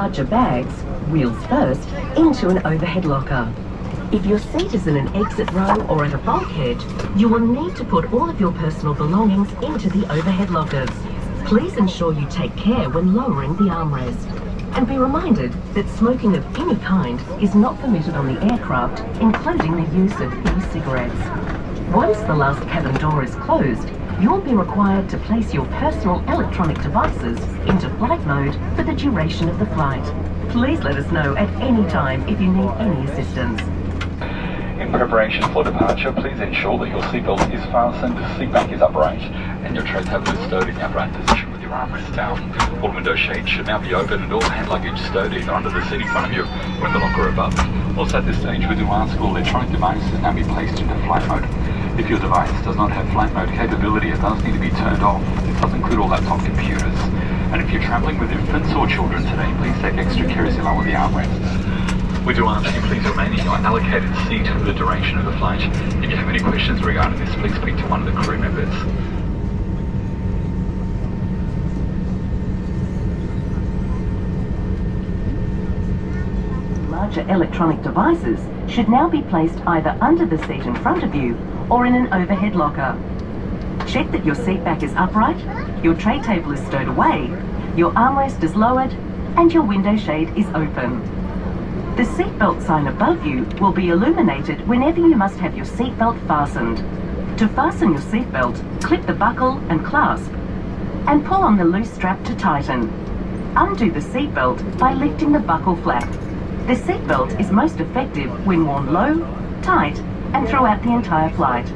larger bags, wheels first, into an overhead locker. If your seat is in an exit row or at a bulkhead, you will need to put all of your personal belongings into the overhead lockers. Please ensure you take care when lowering the armrest. And be reminded that smoking of any kind is not permitted on the aircraft, including the use of e-cigarettes. Once the last cabin door is closed, you'll be required to place your personal electronic devices into flight mode for the duration of the flight. Please let us know at any time if you need any assistance. In preparation for departure, please ensure that your seatbelt is fastened, the seat back is upright, and your tray table is stowed in the upright position with your armrest down. All window shades should now be open and all hand luggage stowed either under the seat in front of you or in the locker above. Also at this stage, we do ask all electronic devices now be placed into flight mode. If your device does not have flight mode capability, it does need to be turned off. This does include all laptop computers. And if you're travelling with infants or children today, please take extra care as you lower the armrests. We do ask you please remain in your allocated seat for the duration of the flight. If you have any questions regarding this, please speak to one of the crew members. Larger electronic devices should now be placed either under the seat in front of you or in an overhead locker. Check that your seat back is upright, your tray table is stowed away, your armrest is lowered, and your window shade is open. The seatbelt sign above you will be illuminated whenever you must have your seatbelt fastened. To fasten your seatbelt, clip the buckle and clasp, and pull on the loose strap to tighten. Undo the seatbelt by lifting the buckle flap. The seatbelt is most effective when worn low, tight, and throughout the entire flight.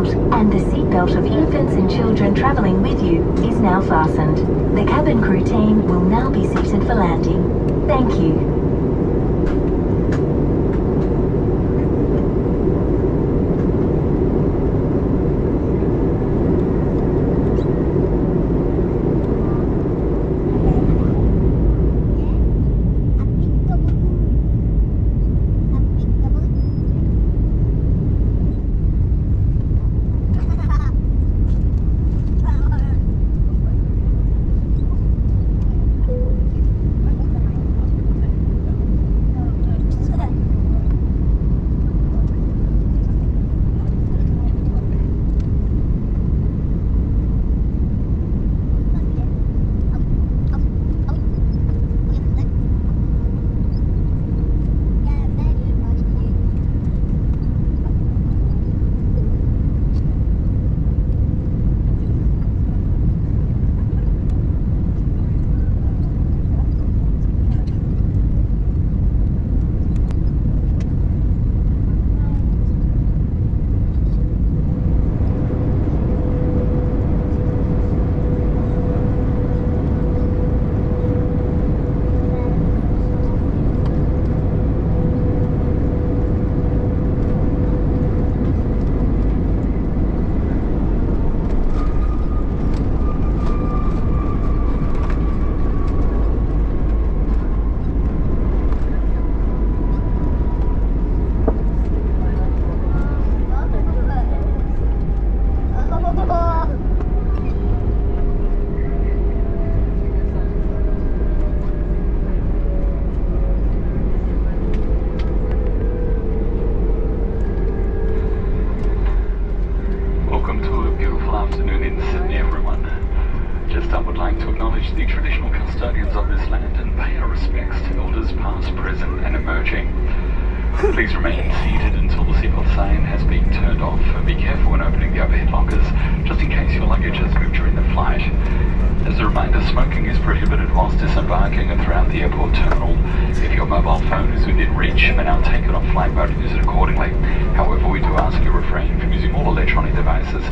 seatbelt, and the seatbelt of infants and children travelling with you is now fastened. The cabin crew team will now be seated for landing. Thank you. The traditional custodians of this land and pay our respects to elders past, present and emerging. Please remain seated until the seatbelt sign has been turned off, and be careful when opening the overhead lockers, just in case your luggage has moved during the flight. As a reminder, smoking is prohibited whilst disembarking and throughout the airport terminal. If your mobile phone is within reach, you may now take it off flight mode and use it accordingly. However, we do ask you refrain from using all electronic devices.